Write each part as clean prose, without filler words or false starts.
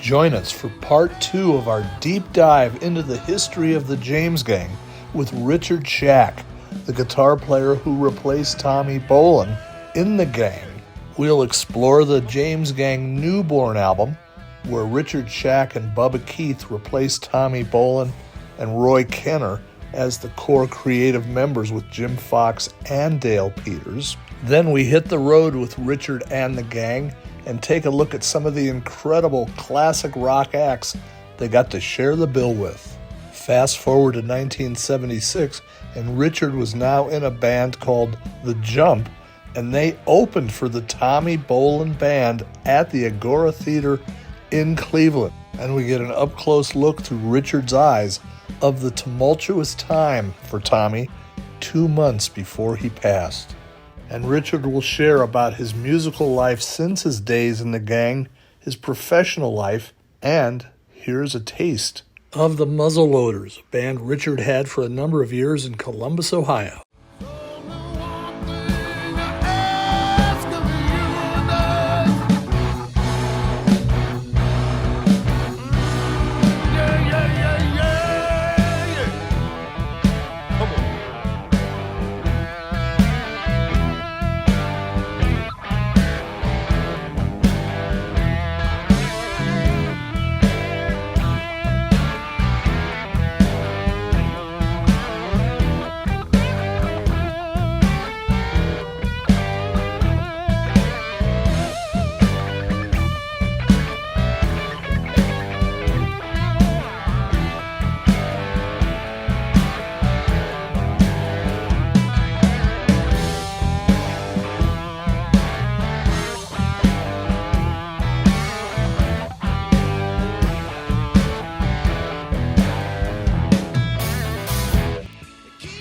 Join us for part 2 of our deep dive into the history of the James Gang with Richard Schack, the guitar player who replaced Tommy Bolin in the gang. We'll explore the James Gang Newborn album, where Richard Schack and Bubba Keith replaced Tommy Bolin and Roy Kenner as the core creative members with Jim Fox and Dale Peters. Then we hit the road with Richard and the gang and take a look at some of the incredible classic rock acts they got to share the bill with. Fast forward to 1976, and Richard was now in a band called The Jump, and they opened for the Tommy Bolin Band at the Agora Theater in Cleveland. And we get an up-close look through Richard's eyes of the tumultuous time for Tommy 2 months before he passed. And Richard will share about his musical life since his days in the gang, his professional life, and here's a taste of the Muzzleloaders, a band Richard had for a number of years in Columbus, Ohio.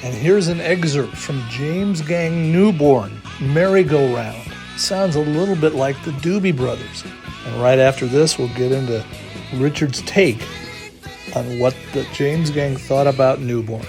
And here's an excerpt from James Gang Newborn, Merry-Go-Round. Sounds a little bit like the Doobie Brothers. And right after this, we'll get into Richard's take on what the James Gang thought about Newborn.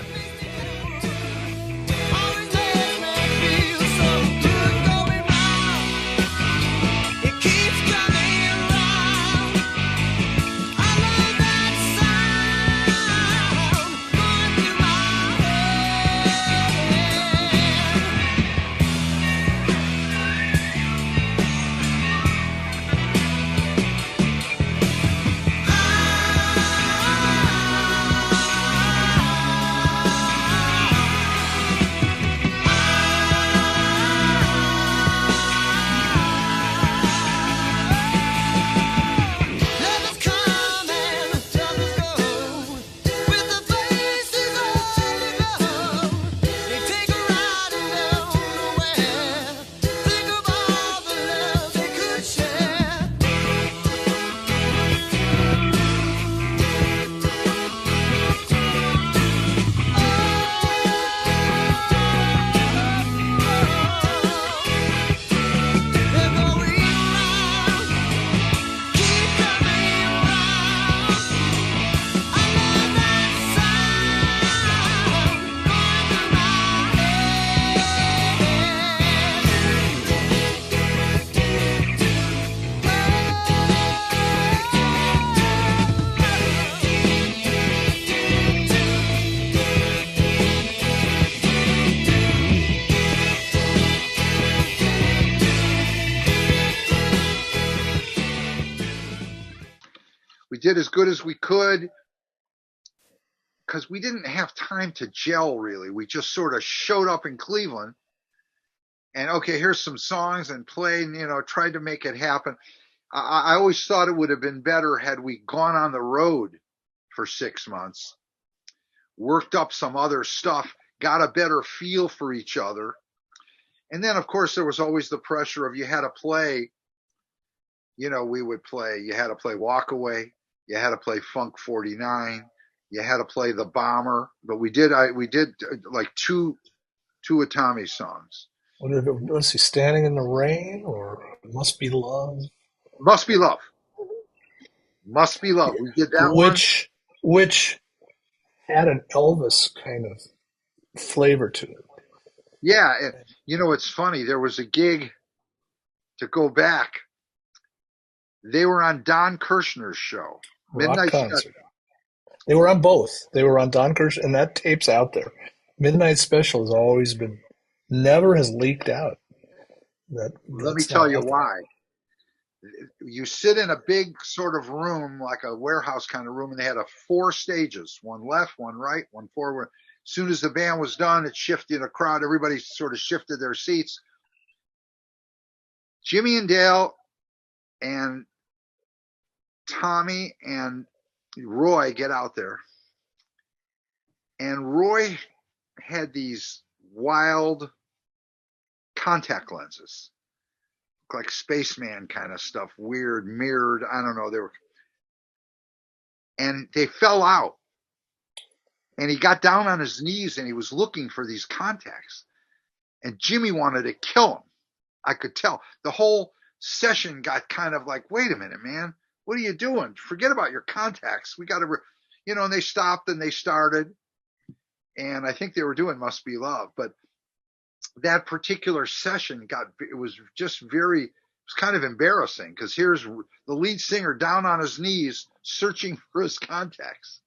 We did as good as we could because we didn't have time to gel, really. We just sort of showed up in Cleveland and, okay, here's some songs and played, tried to make it happen. I always thought it would have been better had we gone on the road for 6 months, worked up some other stuff, got a better feel for each other. And then, of course, there was always the pressure of you had to play, we would play, you had to play Walk Away. You had to play Funk 49. You had to play The Bomber. But we did like two of Tommy's songs. Let's see, Standing in the Rain or Must Be Love? Must Be Love. Must Be Love. We did that which had an Elvis kind of flavor to it. Yeah. It's funny. There was a gig to go back They were on Don Kirshner's show, Rock Midnight Special. Concert. They were on both. They were on Don Kirshner, and that tape's out there. Midnight Special has always been, never has leaked out. Let me That's tell not you out there. why. You sit in a big sort of room, like a warehouse kind of room, and they had 4 stages, one left, one right, one forward. As soon as the band was done, it shifted a crowd. Everybody sort of shifted their seats. Jimmy and Dale and Tommy and Roy get out there. And Roy had these wild contact lenses, like spaceman kind of stuff, weird, mirrored. I don't know. And they fell out. And he got down on his knees and he was looking for these contacts. And Jimmy wanted to kill him. I could tell. The whole session got kind of like, wait a minute, man. What are you doing? Forget about your contacts. We got to, and they stopped and they started. And I think they were doing Must Be Love. But that particular session it was kind of embarrassing, because here's the lead singer down on his knees searching for his contacts,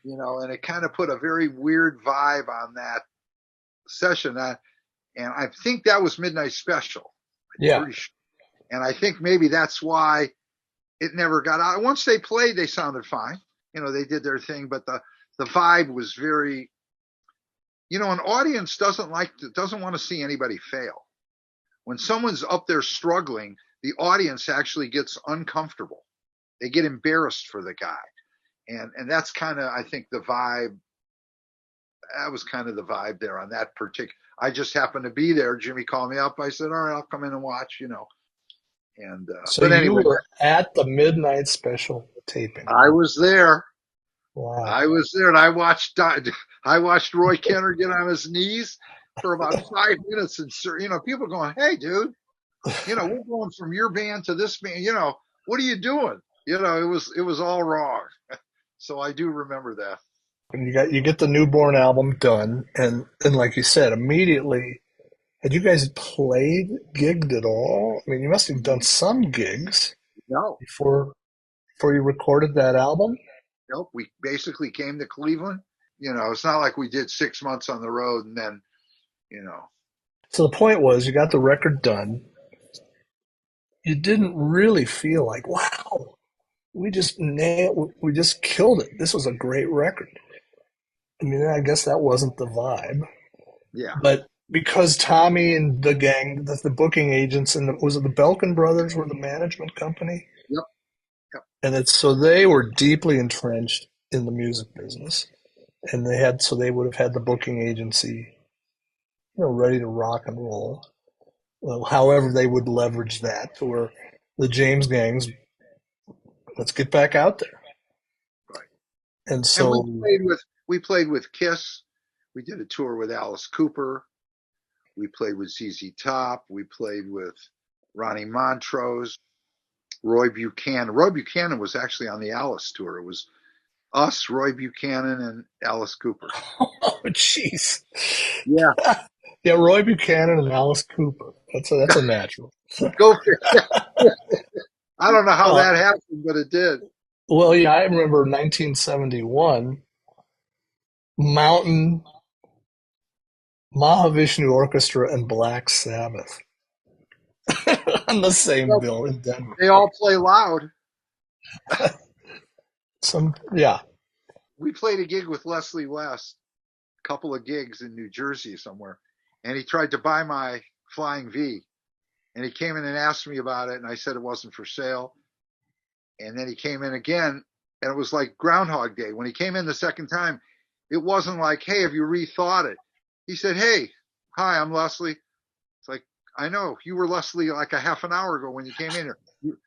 and it kind of put a very weird vibe on that session. And I think that was Midnight Special. Yeah. And I think maybe that's why it never got out. Once they played, they sounded fine. They did their thing, but the vibe was very, an audience doesn't want to see anybody fail. When someone's up there struggling, the audience actually gets uncomfortable. They get embarrassed for the guy. And that's kind of, I think, the vibe. That was kind of the vibe there on that particular. I just happened to be there. Jimmy called me up. I said, all right, I'll come in and watch, And So but anyway, you were at the Midnight Special taping. I was there. Wow. I was there, and I watched Roy Kenner get on his knees for about 5 minutes, and people going, "Hey, dude, we're going from your band to this band. What are you doing?" It was all wrong. So I do remember that. And you get the Newborn album done, and like you said, immediately, had you guys gigged at all? I mean, you must have done some gigs No, before you recorded that album. nope. We basically came to Cleveland. It's not like we did 6 months on the road and then, So the point was, you got the record done. You didn't really feel like, wow, we just killed it. This was a great record. I mean, I guess that wasn't the vibe. Yeah. But because Tommy and the gang, the booking agents, and was it the Belkin brothers were the management company? Yep. Yep. And so they were deeply entrenched in the music business. And they would have had the booking agency, ready to rock and roll. Well, however, they would leverage that to where the James gangs, let's get back out there. Right. And so we played with Kiss. We did a tour with Alice Cooper. We played with ZZ Top. We played with Ronnie Montrose, Roy Buchanan. Roy Buchanan was actually on the Alice tour. It was us, Roy Buchanan, and Alice Cooper. Oh, jeez. Yeah. Yeah, Roy Buchanan and Alice Cooper. That's a natural. Go for it. I don't know how that happened, but it did. Well, yeah, I remember 1971, Mountain, Mahavishnu Orchestra, and Black Sabbath on the same bill in Denver. They all play loud. Yeah. We played a gig with Leslie West, a couple of gigs in New Jersey somewhere, and he tried to buy my Flying V. And he came in and asked me about it, and I said it wasn't for sale. And then he came in again, and it was like Groundhog Day. When he came in the second time, it wasn't like, hey, have you rethought it? He said, hey, hi, I'm Leslie. It's like, I know, you were Leslie like a half an hour ago when you came in here.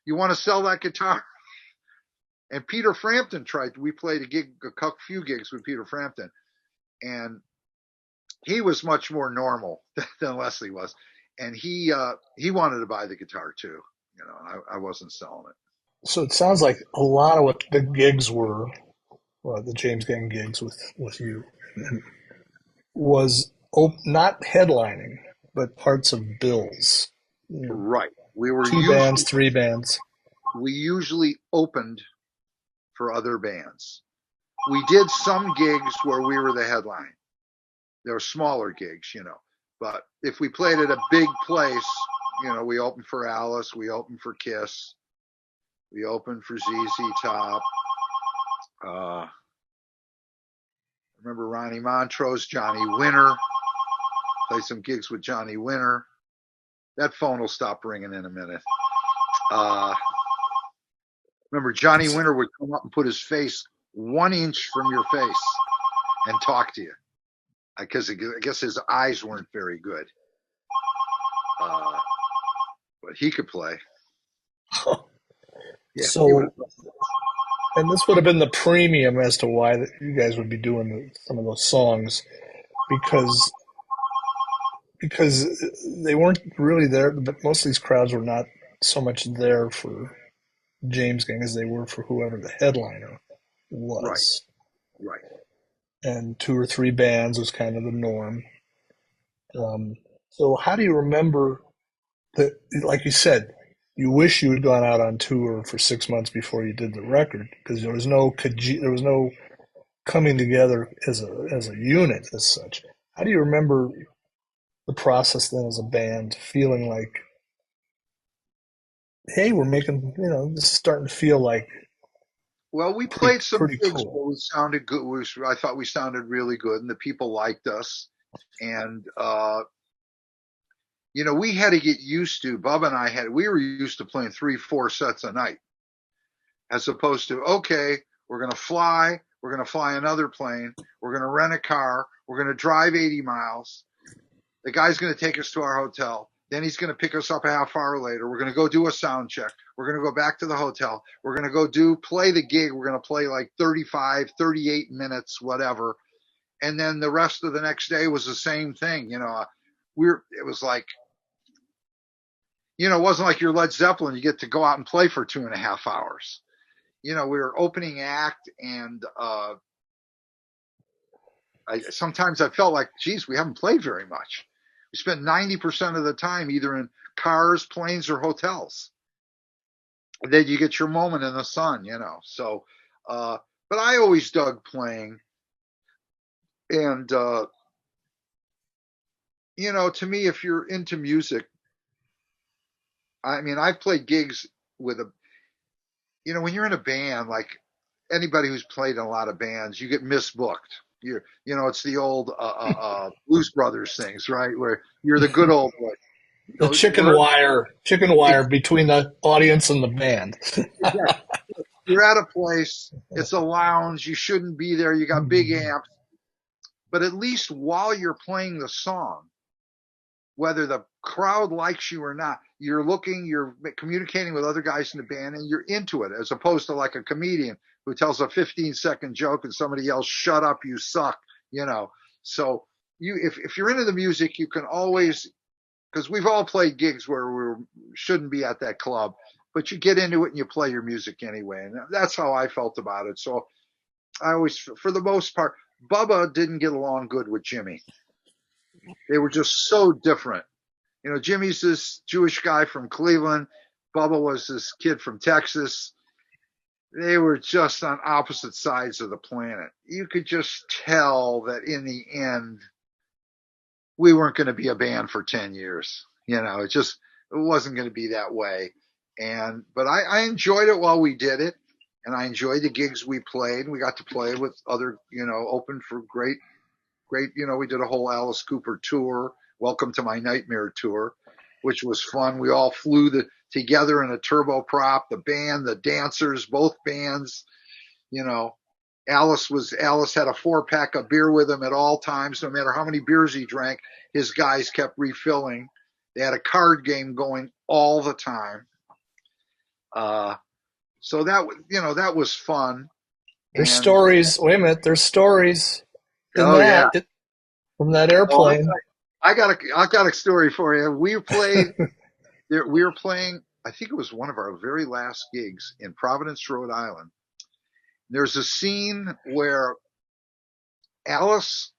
You want to sell that guitar? And Peter Frampton we played a few gigs with Peter Frampton. And he was much more normal than Leslie was. And he wanted to buy the guitar too. I wasn't selling it. So it sounds like a lot of what the gigs were, the James Gang gigs with you, was not headlining, but parts of bills. Right. We were 2 bands, 3 bands. we usually opened for other bands. We did some gigs where we were the headline. There were smaller gigs, but if we played at a big place, we opened for Alice, we opened for Kiss, we opened for ZZ Top. I remember Ronnie Montrose, Johnny Winter, played some gigs with Johnny Winter. That phone will stop ringing in a minute. Remember, Johnny Winter would come up and put his face 1 inch from your face and talk to you. Because I guess his eyes weren't very good. But he could play. Yeah, so, and this would have been the premium as to why you guys would be doing some of those songs, because they weren't really there. But most of these crowds were not so much there for James Gang as they were for whoever the headliner was. Right. And 2 or 3 bands was kind of the norm. So how do you remember that? Like you said, you wish you had gone out on tour for 6 months before you did the record, because there was no coming together as a unit as such. How do you remember the process then as a band, feeling like, hey, we're making, this is starting to feel like. Well, we played some gigs cool. where we sounded good. I thought we sounded really good, and the people liked us. And we had to get used to. Bubba and I we were used to playing 3-4 sets a night, as opposed to, okay, we're going to fly another plane, we're going to rent a car, we're going to drive 80 miles. The guy's going to take us to our hotel. Then he's going to pick us up a half hour later. We're going to go do a sound check. We're going to go back to the hotel. We're going to go play the gig. We're going to play like 35, 38 minutes, whatever. And then the rest of the next day was the same thing. It was like, it wasn't like you're Led Zeppelin. You get to go out and play for 2.5 hours. We were opening act, and sometimes I felt like, geez, we haven't played very much. We spent 90% of the time either in cars, planes, or hotels. And then you get your moment in the sun, So, but I always dug playing. And, to me, if you're into music, I mean, I've played gigs with when you're in a band, like anybody who's played in a lot of bands, you get misbooked. It's the old Blues Brothers things, right? Where you're the good old boy. The chicken wire between the audience and the band. You're at a place, it's a lounge, you shouldn't be there, you got big amps. But at least while you're playing the song, whether the crowd likes you or not, you're communicating with other guys in the band, and you're into it, as opposed to like a comedian who tells a 15-second joke and somebody yells, "Shut up, you suck," So if you're into the music, you can always, because we've all played gigs where we shouldn't be at that club, but you get into it and you play your music anyway. And that's how I felt about it. So I always, for the most part, Bubba didn't get along good with Jimmy. They were just so different. Jimmy's this Jewish guy from Cleveland. Bubba was this kid from Texas. They were just on opposite sides of the planet. You could just tell that in the end, we weren't going to be a band for 10 years. It wasn't going to be that way. But I enjoyed it while we did it. And I enjoyed the gigs we played. We got to play with other, open for great, we did a whole Alice Cooper tour, Welcome to My Nightmare tour, which was fun. We all flew together in a turboprop, the band, the dancers, both bands. Alice had a 4-pack of beer with him at all times. No matter how many beers he drank, his guys kept refilling. They had a card game going all the time. So that was fun. There's stories. Wait a minute. There's stories from that airplane. I got a story for you. We were playing, I think it was one of our very last gigs in Providence, Rhode Island. There's a scene where Alice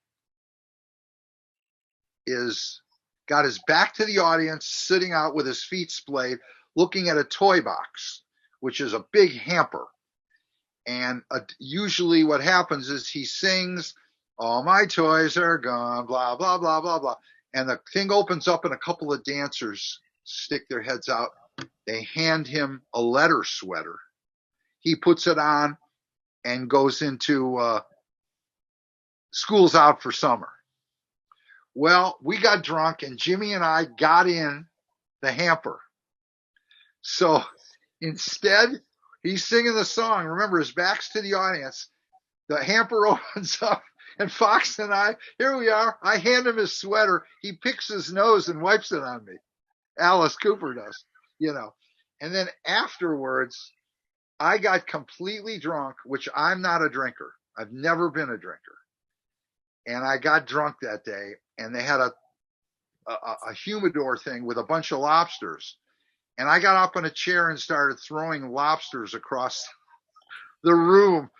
got his back to the audience, sitting out with his feet splayed, looking at a toy box which is a big hamper. And usually what happens is he sings, all my toys are gone, blah, blah, blah, blah, blah. And the thing opens up and a couple of dancers stick their heads out. They hand him a letter sweater. He puts it on and goes into school's out for summer. Well, we got drunk and Jimmy and I got in the hamper. So instead, he's singing the song. Remember, his back's to the audience. The hamper opens up, and Fox and I, here we are. I hand him his sweater. He picks his nose and wipes it on me. Alice Cooper does, you know. And then afterwards, I got completely drunk, which I'm not a drinker. I've never been a drinker. And I got drunk that day, and they had a humidor thing with a bunch of lobsters. And I got up in a chair and started throwing lobsters across the room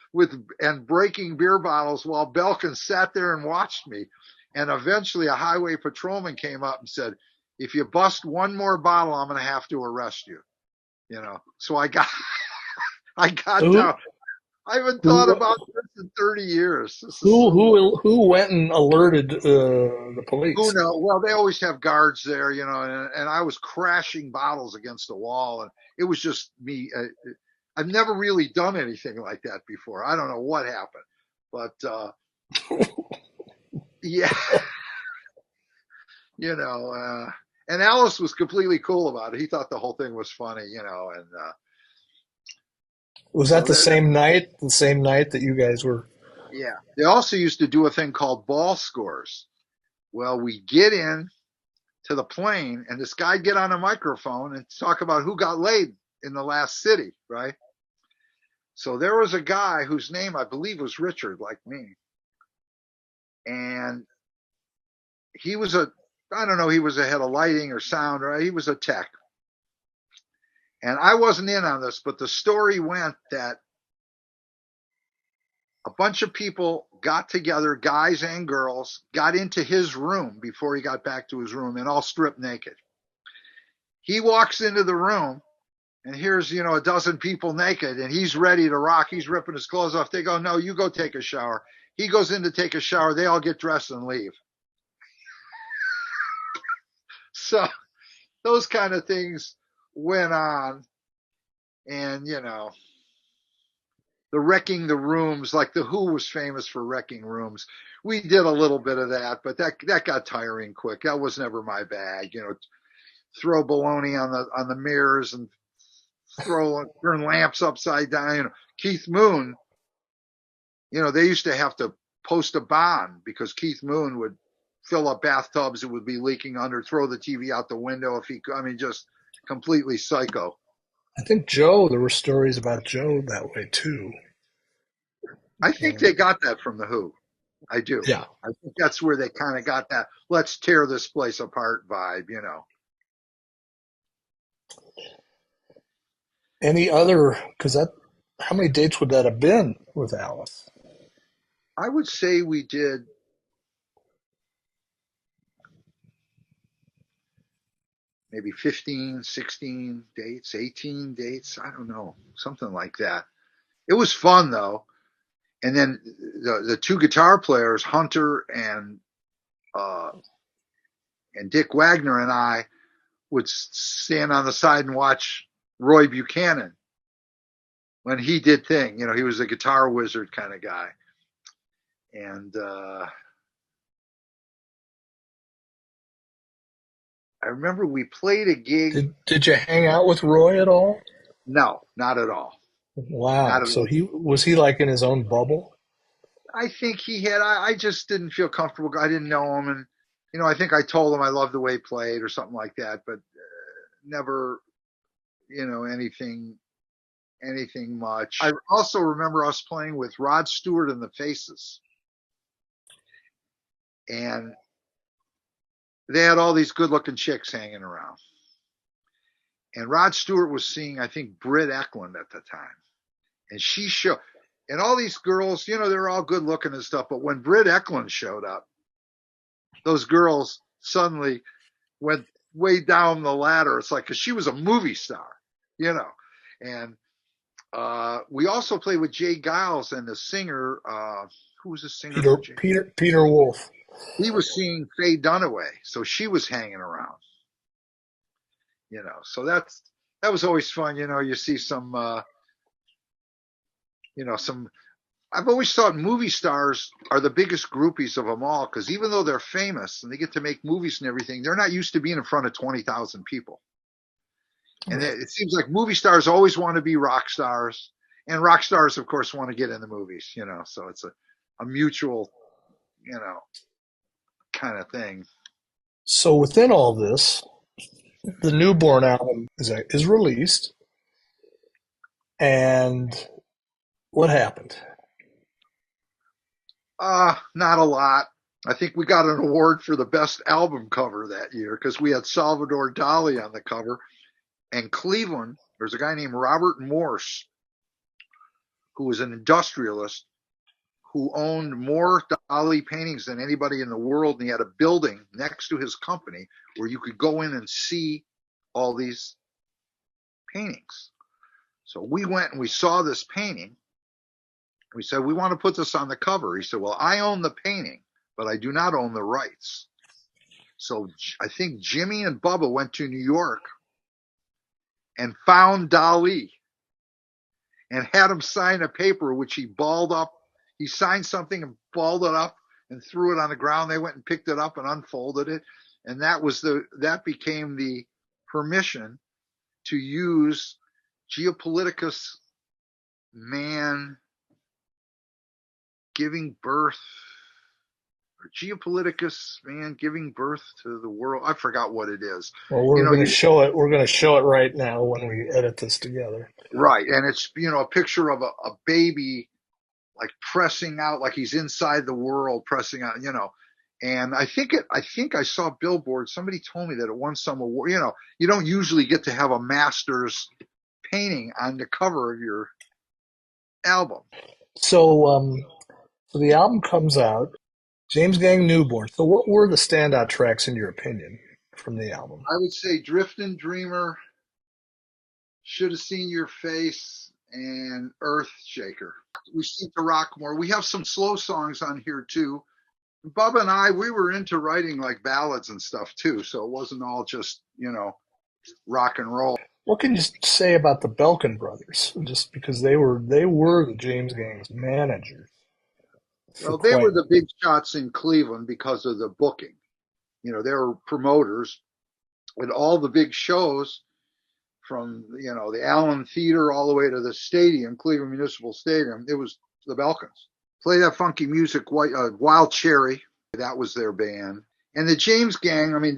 and breaking beer bottles while Belkin sat there and watched me. And eventually a highway patrolman came up and said, if you bust one more bottle, I'm going to have to arrest you. You know, so I got down. I haven't thought about this in 30 years. Who went and alerted the police? Who knows? Well, they always have guards there, you know, and I was crashing bottles against the wall, and it was just me. I've never really done anything like that before. I don't know what happened, but yeah, you know, and Alice was completely cool about it. He thought the whole thing was funny, you know, and was that the same night? The same night that you guys were? Yeah. They also used to do a thing called ball scores. Well, we get in to the plane, and this guy get on a microphone and talk about who got laid in the last city, right? So there was a guy whose name I believe was Richard, like me, and he was I don't know, he was a head of lighting or sound, or he was a tech. And I wasn't in on this, but the story went that a bunch of people got together, guys and girls, got into his room before he got back to his room and all stripped naked. He walks into the room and here's, you know, a dozen people naked and he's ready to rock. He's ripping his clothes off. They go, no, you go take a shower. He goes in to take a shower. They all get dressed and leave. So those kind of things went on, and you know, the wrecking the rooms, like the Who was famous for wrecking rooms. We did a little bit of that, but that got tiring quick. That was never my bag, you know. Throw baloney on the mirrors and turn lamps upside down. You know, Keith Moon, you know, they used to have to post a bond because Keith Moon would fill up bathtubs, it would be leaking under, throw the TV out the window if he could. I mean, just completely psycho. I think Joe, there were stories about Joe that way too. I think they got that from the Who. I do. Yeah. I think that's where they kind of got that let's tear this place apart vibe, you know. Any other, because how many dates would that have been with Alice? I would say we did maybe 15, 16 dates, 18 dates. I don't know, something like that. It was fun though. And then the two guitar players, Hunter and Dick Wagner and I would stand on the side and watch Roy Buchanan when he did thing. You know, he was a guitar wizard kind of guy. And I remember we played a gig. Did you hang out with Roy at all? No, not at all. Wow. Not at So all. was he like in his own bubble? I think he had. I just didn't feel comfortable. I didn't know him, and you know, I think I told him I loved the way he played or something like that, but never, you know, anything much. I also remember us playing with Rod Stewart and the Faces, and they had all these good-looking chicks hanging around. And Rod Stewart was seeing, I think, Britt Eklund at the time. And she showed, and all these girls, you know, they're all good-looking and stuff. But when Britt Eklund showed up, those girls suddenly went way down the ladder. It's like, because she was a movie star, you know. And We also played with Jay Giles and the singer. Who was the singer Peter for Jay? Peter Wolf. He was seeing Faye Dunaway, so she was hanging around. So that was always fun. You see some. Some. I've always thought movie stars are the biggest groupies of them all because even though they're famous and they get to make movies and everything, they're not used to being in front of 20,000 people. And it seems like movie stars always want to be rock stars, and rock stars, of course, want to get in the movies. So it's a mutual, kind of thing. So within all this, the Newborn album is released, and what happened? Not a lot. I think we got an award for the best album cover that year because we had Salvador Dali on the cover. And Cleveland, there's a guy named Robert Morse, who was an industrialist who owned more Dali paintings than anybody in the world. And he had a building next to his company where you could go in and see all these paintings. So we went and we saw this painting. We said, we want to put this on the cover. He said, well, I own the painting, but I do not own the rights. So I think Jimmy and Bubba went to New York and found Dali and had him sign a paper, which he balled up. He signed something and balled it up and threw it on the ground. They went and picked it up and unfolded it. And that became the permission to use Geopoliticus man giving birth, or Geopoliticus man giving birth to the world. I forgot what it is. Well, we're going to show it. We're going to show it right now when we edit this together. Right, and it's a picture of a baby like pressing out, like he's inside the world, pressing out. And I think I saw a billboard. Somebody told me that it won some award. You don't usually get to have a master's painting on the cover of your album. So the album comes out, James Gang Newborn. So what were the standout tracks in your opinion from the album? I would say Driftin' Dreamer, Should Have Seen Your Face, and Earth Shaker. We seem to rock more. We have some slow songs on here too. Bubba and I, we were into writing like ballads and stuff too, so it wasn't all just, rock and roll. What can you say about the Belkin brothers? Just because they were the James Gang's managers. Well, they were the big shots in Cleveland because of the booking. They were promoters, and all the big shows from, the Allen Theater all the way to the stadium, Cleveland Municipal Stadium, it was the Belkins. Play That Funky Music, Wild Cherry, that was their band. And the James Gang, I mean,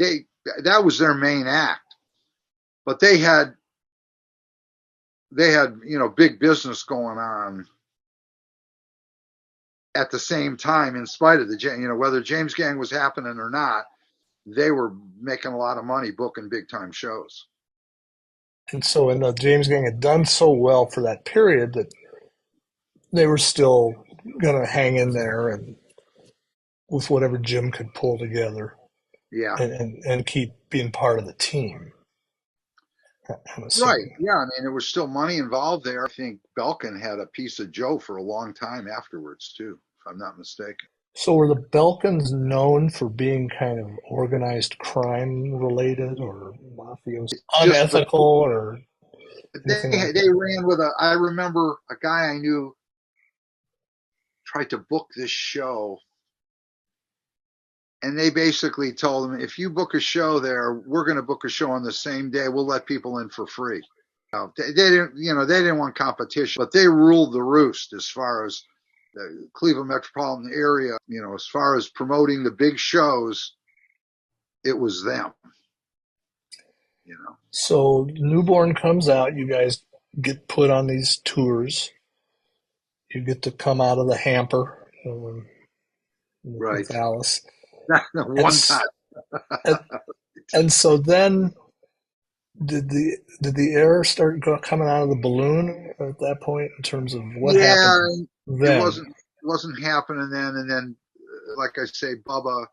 that was their main act. But they had big business going on at the same time, in spite of whether James Gang was happening or not, they were making a lot of money booking big time shows. And so, and the James Gang had done so well for that period that they were still going to hang in there and with whatever Jim could pull together. Yeah. And keep being part of the team. Right. Yeah. I mean, there was still money involved there. I think Belkin had a piece of Joe for a long time afterwards, too, if I'm not mistaken. So were the Belkins known for being kind of organized crime related or mafioso, unethical or anything like they ran with I remember a guy I knew tried to book this show. And they basically told him, if you book a show there, we're going to book a show on the same day. We'll let people in for free. They didn't want competition, but they ruled the roost as far as the Cleveland metropolitan area. As far as promoting the big shows, it was them. So Newborn comes out. You guys get put on these tours. You get to come out of the hamper right. with Alice. One time. And so then, did the air start coming out of the balloon at that point in terms of what happened? Then? It wasn't happening then. And then, like I say, Bubba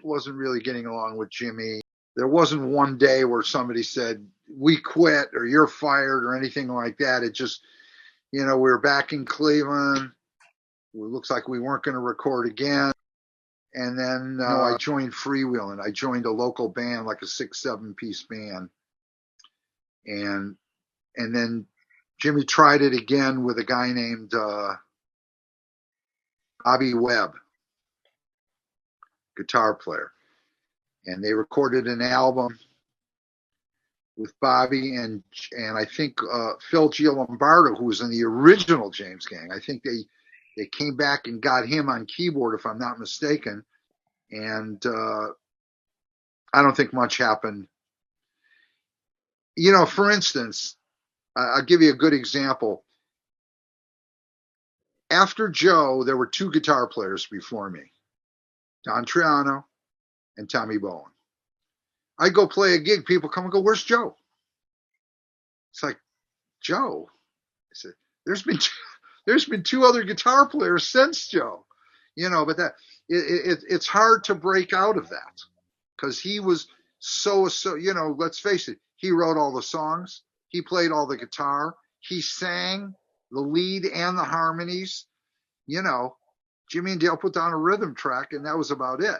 wasn't really getting along with Jimmy. There wasn't one day where somebody said, we quit or you're fired or anything like that. It just, we were back in Cleveland. It looks like we weren't going to record again. And then I joined Freewheeling. I joined a local band, like a 6-7 piece band. And then Jimmy tried it again with a guy named Bobby Webb, guitar player. And they recorded an album with Bobby and I think Phil Giambardo, who was in the original James Gang. I think they came back and got him on keyboard, if I'm not mistaken. And I don't think much happened. For instance, I'll give you a good example. After Joe, there were 2 guitar players before me, Don Triano and Tommy Bolin. I go play a gig, people come and go, "Where's Joe?" It's like, "Joe?" I said, there's been 2 other guitar players since Joe, but that it's hard to break out of that because he was so, let's face it, he wrote all the songs, he played all the guitar, he sang the lead and the harmonies. Jimmy and Dale put down a rhythm track and that was about it.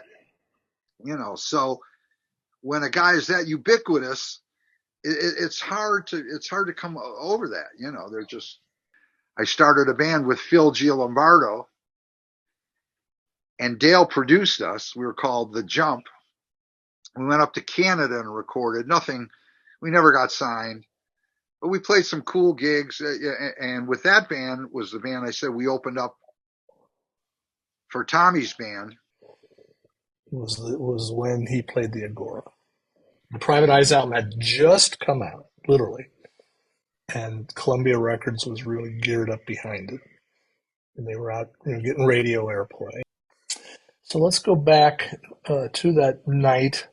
So when a guy is that ubiquitous, it's hard to come over that. They're just. I started a band with Phil Giambardo, and Dale produced us. We were called The Jump. We went up to Canada and recorded. Nothing. We never got signed, but we played some cool gigs. And with that band was the band I said we opened up for Tommy's band. Was when he played the Agora. The Private Eyes album had just come out, literally, and Columbia Records was really geared up behind it, and they were out getting radio airplay. So let's go back to that night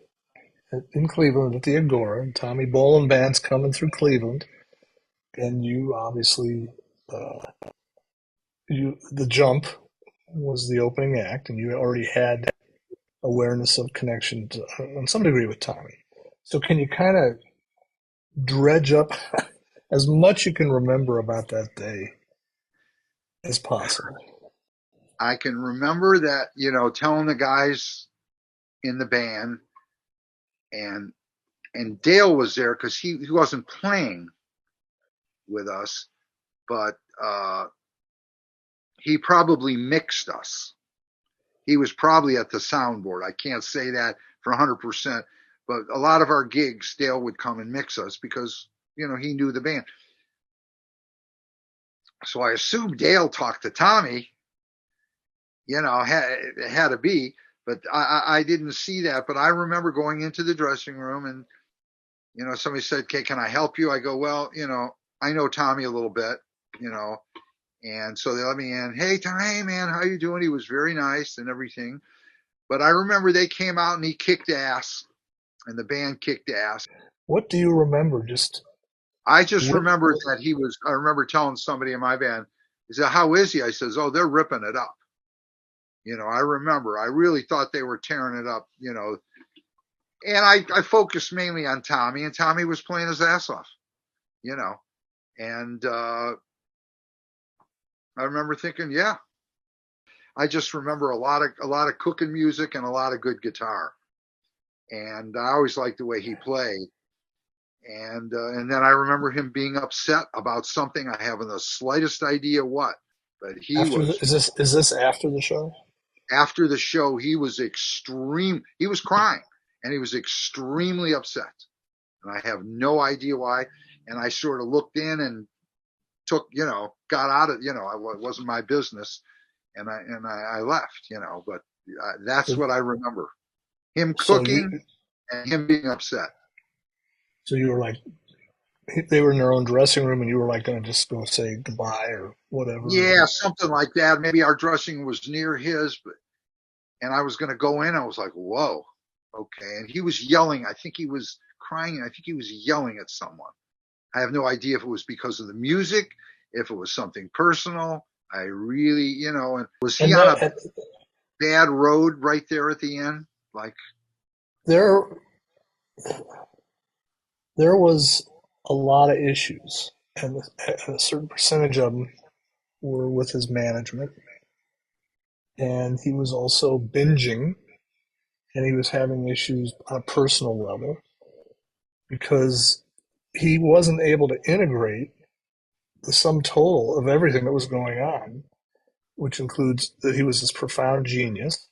in Cleveland at the Agora, and Tommy Bolin Band's coming through Cleveland, and you obviously, The Jump was the opening act, and you already had awareness of connection on some degree with Tommy. So can you kind of dredge up as much you can remember about that day as possible? I can remember that, telling the guys in the band, and Dale was there because he wasn't playing with us, but he probably mixed us. He was probably at the soundboard. I can't say that for 100%, but a lot of our gigs, Dale would come and mix us because, he knew the band. So I assumed Dale talked to Tommy, it had to be, but I didn't see that. But I remember going into the dressing room and, somebody said, "Okay, can I help you?" I go, "Well, I know Tommy a little bit, and so they let me in. Hey, Tom, hey, man, how you doing?" He was very nice and everything. But I remember they came out and he kicked ass, and the band kicked ass. What do you remember? I just remember that I remember telling somebody in my band, he said, "How is he?" I says, "Oh, they're ripping it up." I remember, I really thought they were tearing it up, and I focused mainly on Tommy, and Tommy was playing his ass off, and I remember thinking, yeah, I just remember a lot of cooking music and a lot of good guitar, and I always liked the way he played. And then I remember him being upset about something. I haven't the slightest idea what, but is this after the show? After the show, he was crying and he was extremely upset. And I have no idea why. And I sort of looked in and got out of, it wasn't my business. And I left, but that's what I remember. Him cooking and him being upset. So you were like, they were in their own dressing room and you were like going to just go say goodbye or whatever. Yeah, something like that. Maybe our dressing was near his, and I was going to go in. I was like, whoa, okay. And he was yelling. I think he was crying. I think he was yelling at someone. I have no idea if it was because of the music, if it was something personal. I really, and was he on a bad road right there at the end? Like there was a lot of issues, and a certain percentage of them were with his management. And he was also binging, and he was having issues on a personal level because he wasn't able to integrate the sum total of everything that was going on, which includes that he was this profound genius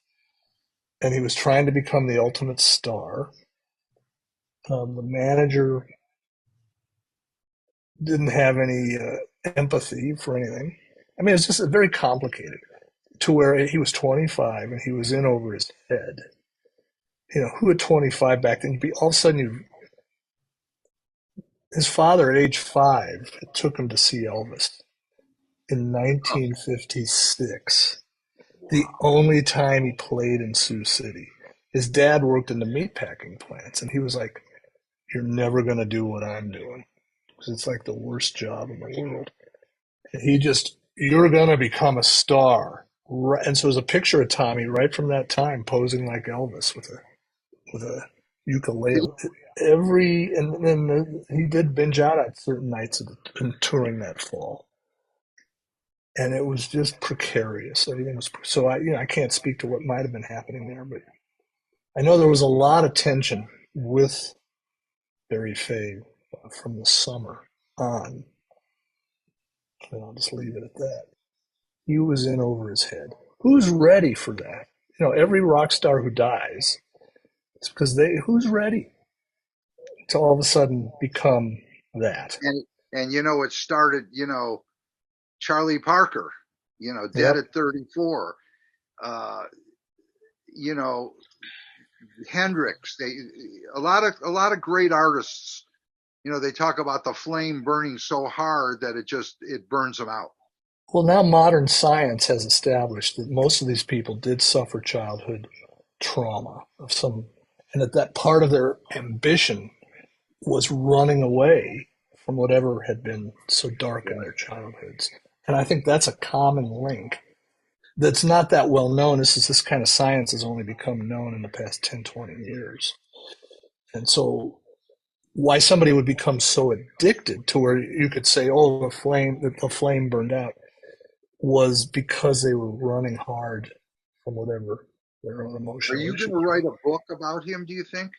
and he was trying to become the ultimate star. The manager didn't have any empathy for anything. I mean, it's just very complicated to where he was 25 and he was in over his head. You know, who at 25 back then, all of a sudden his father at age 5 took him to see Elvis in 1956. The only time he played in Sioux City. His dad worked in the meatpacking plants, and he was like, "You're never going to do what I'm doing, because it's like the worst job in the world." And you're going to become a star. And so there's a picture of Tommy right from that time posing like Elvis with a ukulele. And then he did binge out at certain nights in touring that fall. And it was just precarious. Everything was so. I can't speak to what might have been happening there, but I know there was a lot of tension with Barry Fay from the summer on. And I'll just leave it at that. He was in over his head. Who's ready for that? You know, every rock star who dies, it's because who's ready to all of a sudden become that? And you know, it started. You know, Charlie Parker, you know, dead at 34. You know, Hendrix. A lot of great artists. You know, they talk about the flame burning so hard that it burns them out. Well, now modern science has established that most of these people did suffer childhood trauma of some, and that part of their ambition was running away from whatever had been so dark in their childhoods. And I think that's a common link that's not that well known. This kind of science has only become known in the past 10, 20 years. And so why somebody would become so addicted to where you could say, oh, the flame burned out, was because they were running hard from whatever their own emotional. Are you going to write a book about him, do you think?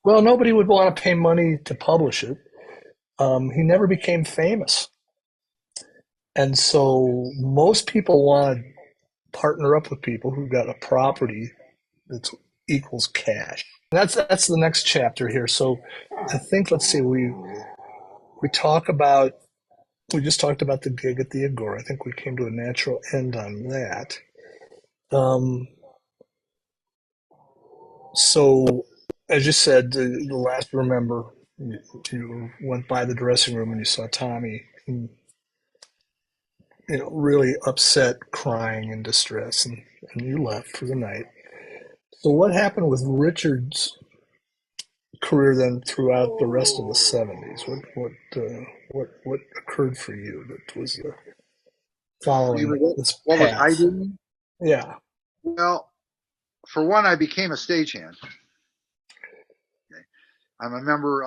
Well, nobody would want to pay money to publish it. He never became famous. And so most people want to partner up with people who've got a property that equals cash. That's the next chapter here. So I think, let's see, we just talked about the gig at the Agora. I think we came to a natural end on that. So as you said, the last remember, you went by the dressing room and you saw Tommy, and, you know, really upset, crying in distress, and you left for the night. So what happened with Richard's career then throughout the rest of the 70s? What occurred for you that was following this path? What was I doing? Yeah. Well, for one, I became a stagehand. I'm a member.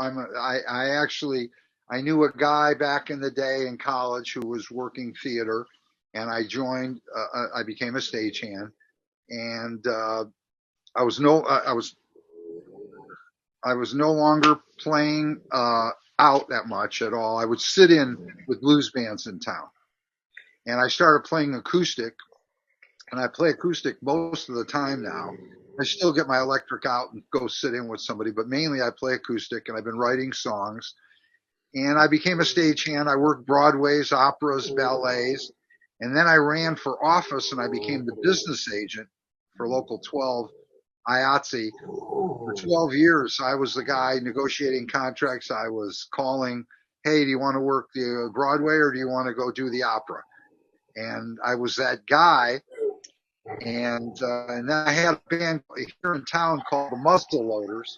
I knew a guy back in the day in college who was working theater, and I joined. I became a stagehand, and I was no longer playing out that much at all. I would sit in with blues bands in town, and I started playing acoustic, and I play acoustic most of the time now. I still get my electric out and go sit in with somebody, but mainly I play acoustic, and I've been writing songs. And I became a stagehand. I worked Broadways, operas, ballets, and then I ran for office, and I became the business agent for Local 12 IATSE. For 12 years, I was the guy negotiating contracts. I was calling, hey, do you want to work the Broadway or do you want to go do the opera? And I was that guy. And then I had a band here in town called the Muzzle Loaders,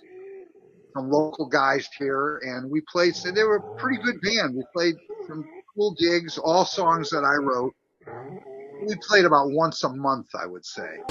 some local guys here, and we played. So they were a pretty good band. We played some cool gigs, all songs that I wrote. We played about once a month, I would say.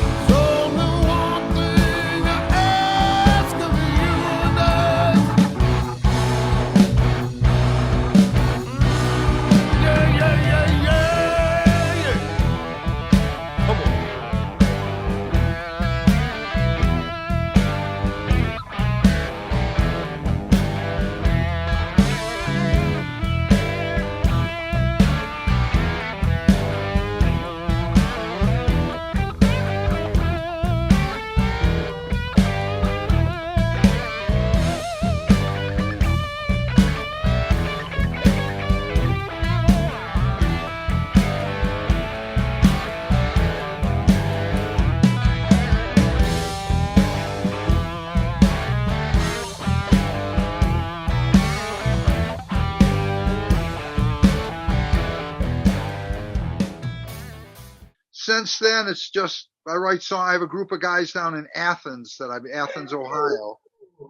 since then, it's just I write songs. I have a group of guys down in Athens, Ohio,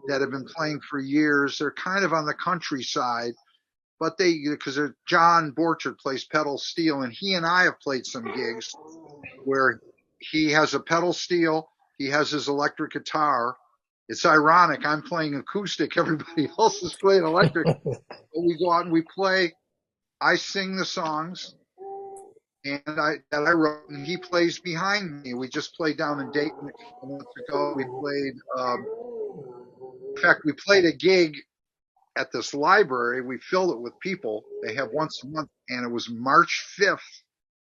that have been playing for years. They're kind of on the countryside, but because John Borchard plays pedal steel, and he and I have played some gigs where he has a pedal steel, he has his electric guitar. It's ironic. I'm playing acoustic. Everybody else is playing electric. But we go out and we play. I sing the songs that I wrote, and he plays behind me. We just played down in Dayton a month ago. We played, in fact, we played a gig at this library. We filled it with people. They have once a month, and it was March 5th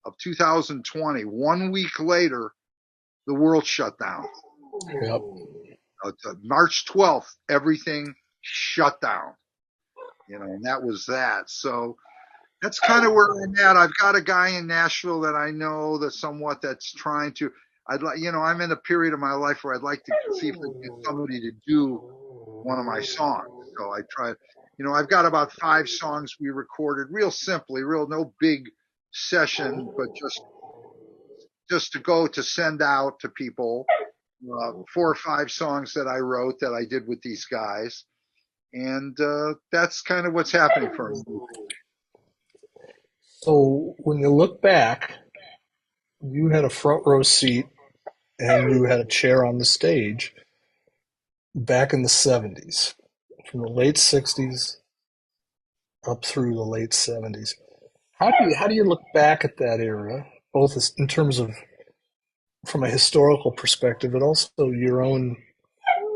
of 2020. 1 week later, the world shut down. Yep. March 12th, everything shut down. And that was that. So that's kind of where I'm at. I've got a guy in Nashville that I know that's trying to. I'm in a period of my life where I'd like to see if I can get somebody to do one of my songs. So I try. I've got about 5 songs we recorded, real simply, no big session, but just to send out to people. 4 or 5 songs that I wrote that I did with these guys, and that's kind of what's happening for me. So when you look back, you had a front row seat and you had a chair on the stage back in the 70s, from the late 60s up through the late 70s. How do you look back at that era, both in terms of from a historical perspective, but also your own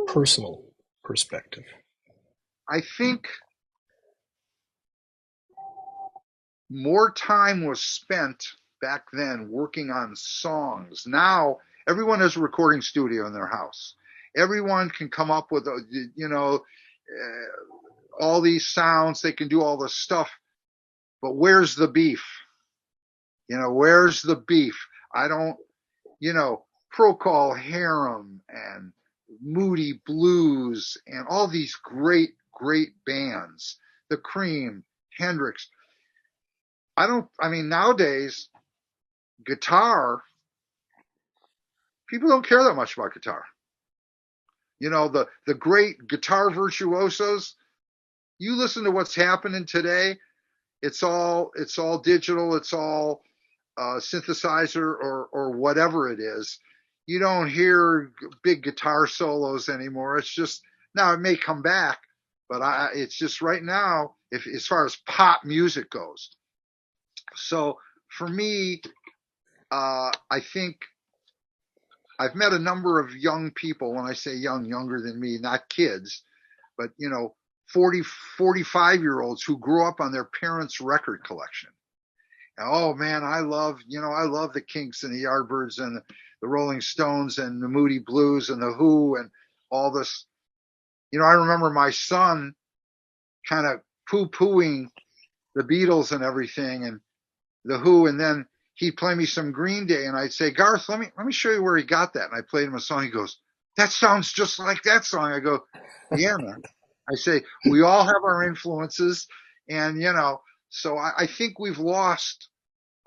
personal perspective? I think more time was spent back then working on songs. Now everyone has a recording studio in their house. Everyone can come up with, all these sounds. They can do all this stuff. But where's the beef? Where's the beef? I don't, Procol Harum and Moody Blues and all these great, great bands, The Cream, Hendrix. Nowadays, guitar, people don't care that much about guitar. The great guitar virtuosos, you listen to what's happening today, it's all digital, it's all synthesizer or whatever it is. You don't hear big guitar solos anymore. It's just, now it may come back, but it's just right now, as far as pop music goes. So for me, I think I've met a number of young people. When I say young, younger than me, not kids, but 40, 45-year-olds who grew up on their parents' record collection. Oh man, I love the Kinks and the Yardbirds and the Rolling Stones and the Moody Blues and the Who and all this. I remember my son kind of poo-pooing the Beatles and everything and the Who, and then he'd play me some Green Day, and I'd say, Garth, let me show you where he got that. And I played him a song. He goes, that sounds just like that song. I go, yeah, man. I say, we all have our influences, and so I think we've lost.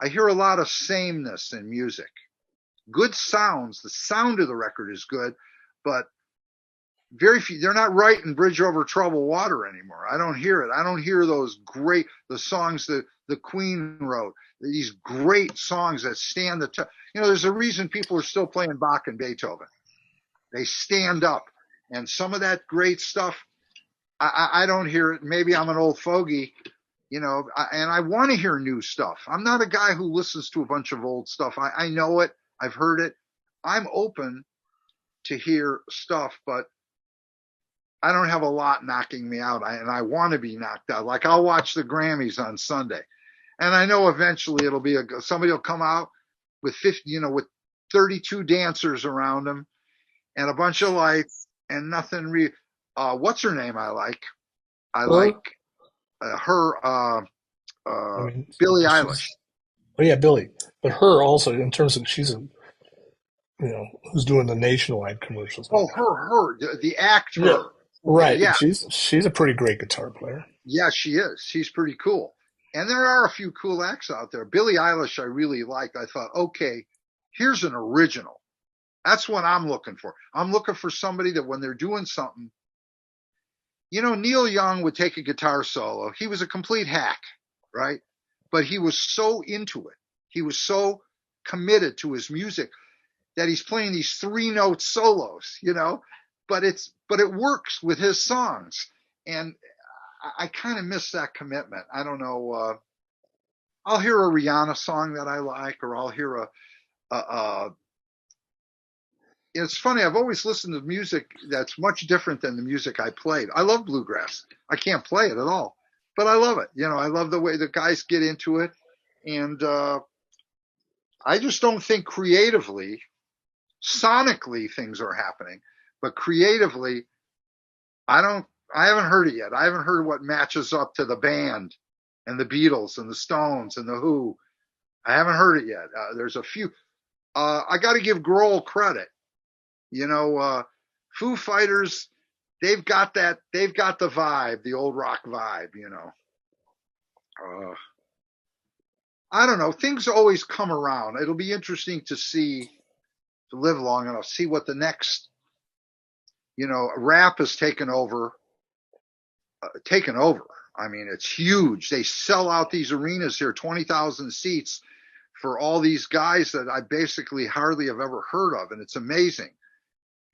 I hear a lot of sameness in music. Good sounds. The sound of the record is good, but very few. They're not writing Bridge Over Troubled Water anymore. I don't hear it. I don't hear the songs that the Queen wrote. These great songs that stand the test. There's a reason people are still playing Bach and Beethoven. They stand up, and some of that great stuff, I don't hear it. Maybe I'm an old fogey. And I want to hear new stuff. I'm not a guy who listens to a bunch of old stuff. I know it. I've heard it. I'm open to hear stuff, but I don't have a lot knocking me out. And I want to be knocked out. Like I'll watch the Grammys on Sunday, and I know eventually it'll be somebody will come out with 50, with 32 dancers around them and a bunch of lights and nothing real. What's her name? I like her, Billie Eilish. Oh yeah, Billie. But her also, in terms of, she's who's doing the nationwide commercials. Oh, the actor. Yeah. Right. Yeah. She's a pretty great guitar player. Yeah, she is. She's pretty cool. And there are a few cool acts out there. Billie Eilish I really liked. I thought, okay, Here's an original. That's what I'm looking for. I'm looking for somebody that when they're doing something, Neil Young would take a guitar solo. He was a complete hack, right? But he was so into it. He was so committed to his music that he's playing these 3-note solos, but it works with his songs. And I kind of miss that commitment. I don't know. I'll hear a Rihanna song that I like, or I'll hear it's funny. I've always listened to music that's much different than the music I played. I love bluegrass. I can't play it at all, but I love it. I love the way the guys get into it. And I just don't think creatively, sonically things are happening, but creatively, I haven't heard it yet. I haven't heard what matches up to the band and the Beatles and the Stones and the Who. I haven't heard it yet. There's a few. I got to give Grohl credit. Foo Fighters, they've got the vibe, the old rock vibe, I don't know. Things always come around. It'll be interesting to live long enough, see what the next, rap has taken over. I mean, it's huge. They sell out these arenas here, 20,000 seats for all these guys that I basically hardly have ever heard of. And it's amazing.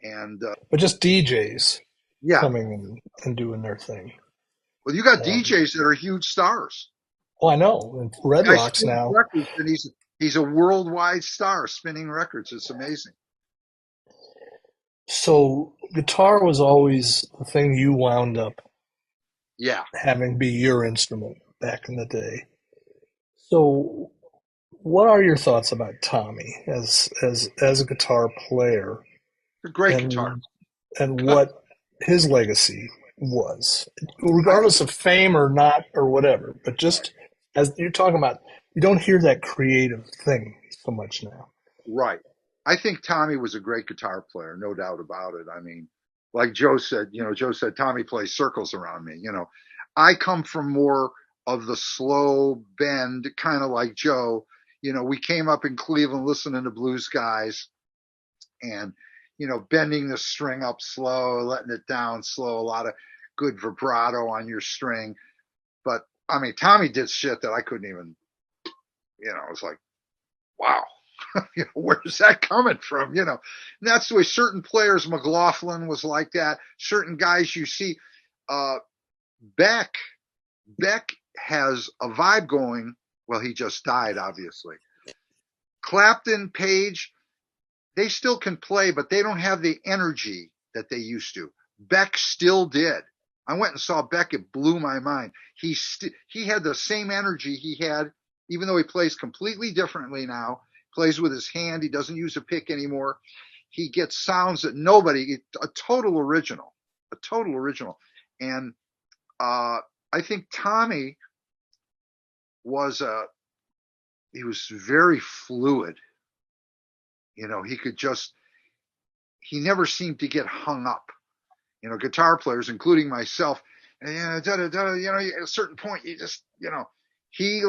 And but just DJs yeah, coming and doing their thing. Well, you got DJs that are huge stars. Oh, I know. And Red Rocks now. Records, and he's a worldwide star spinning records. It's amazing. So guitar was always the thing you wound up having be your instrument back in the day. So what are your thoughts about Tommy as a guitar player? A great guitar. And what his legacy was, regardless of fame or not or whatever, but just as you're talking about, you don't hear that creative thing so much now. Right. I think Tommy was a great guitar player, no doubt about it. I mean, like Joe said, Tommy plays circles around me. I come from more of the slow bend, kind of like Joe. We came up in Cleveland listening to blues guys and, bending the string up slow, letting it down slow, a lot of good vibrato on your string. But I mean, Tommy did shit that I couldn't even, it was like, wow. Where's that coming from? And that's the way certain players, McLaughlin was like that. Certain guys you see, Beck has a vibe going. Well, he just died, obviously. Clapton, Page, they still can play, but they don't have the energy that they used to. Beck still did. I went and saw Beck. It blew my mind. He had the same energy he had, even though he plays completely differently now. Plays with his hand. He doesn't use a pick anymore. He gets sounds that a total original. And I think Tommy was very fluid. He never seemed to get hung up. Guitar players, including myself, and at a certain point, you just, he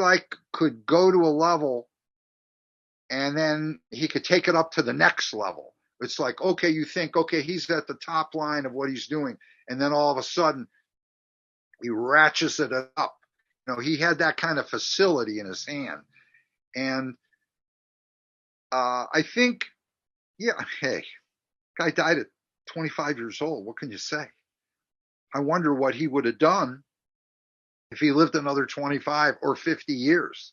could go to a level and then he could take it up to the next level. It's like, okay, you think, okay, he's at the top line of what he's doing. And then all of a sudden he ratchets it up. He had that kind of facility in his hand. And I think, hey, guy died at 25 years old. What can you say? I wonder what he would have done if he lived another 25 or 50 years.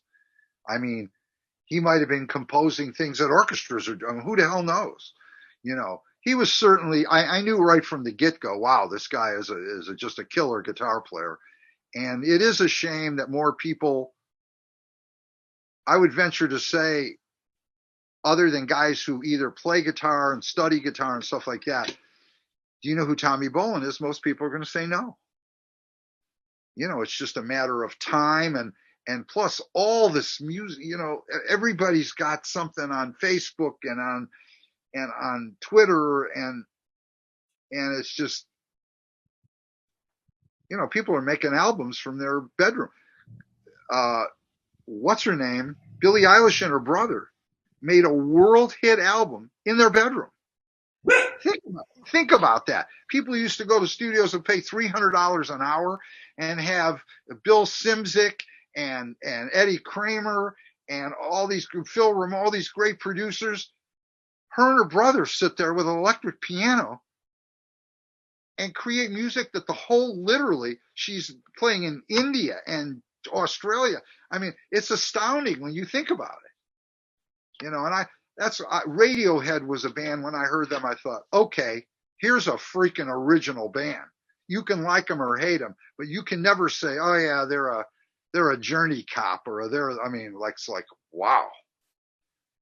I mean, he might have been composing things that orchestras are doing. Who the hell knows? He was certainly, I knew right from the get-go, wow, this guy is just a killer guitar player. And it is a shame that more people, I would venture to say, other than guys who either play guitar and study guitar and stuff like that, do you know who Tommy Bolin is? Most people are going to say no. It's just a matter of time and plus all this music, everybody's got something on Facebook and on Twitter and it's just, people are making albums from their bedroom. What's her name? Billie Eilish and her brother made a world hit album in their bedroom. Think about that. People used to go to studios and pay $300 an hour and have Bill Simzik and Eddie Kramer and all these Phil Ramone, all these great producers. Her and her brother sit there with an electric piano and create music that literally, she's playing in India and Australia. I mean, it's astounding when you think about it. And Radiohead was a band. When I heard them, I thought, okay, here's a freaking original band. You can like them or hate them, but you can never say, oh yeah, they're a Journey cop it's like, wow.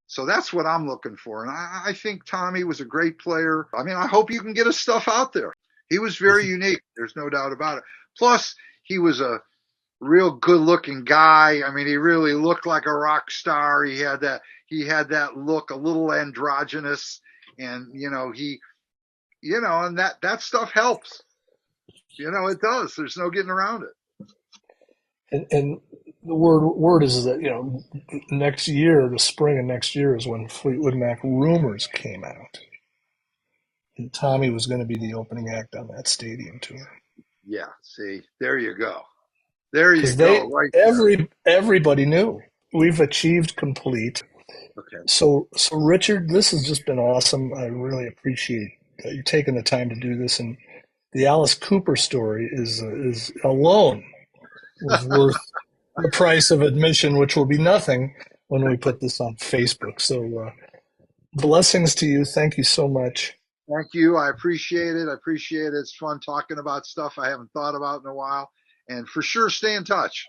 So that's what I'm looking for. And I think Tommy was a great player. I mean, I hope you can get his stuff out there. He was very unique. There's no doubt about it. Plus, he was a real good looking guy. I mean, he really looked like a rock star. He had that look, a little androgynous, and and that stuff helps. It does. There's no getting around it. And the word is that, next year, the spring of next year is when Fleetwood Mac Rumors came out. And Tommy was going to be the opening act on that stadium tour. Yeah, see, there you go. There you go. Everybody knew. We've achieved complete. Okay. So Richard, this has just been awesome. I really appreciate you taking the time to do this. And the Alice Cooper story is alone was worth the price of admission, which will be nothing when we put this on Facebook. So blessings to you. Thank you so much. Thank you. I appreciate it. It's fun talking about stuff I haven't thought about in a while. And for sure, stay in touch.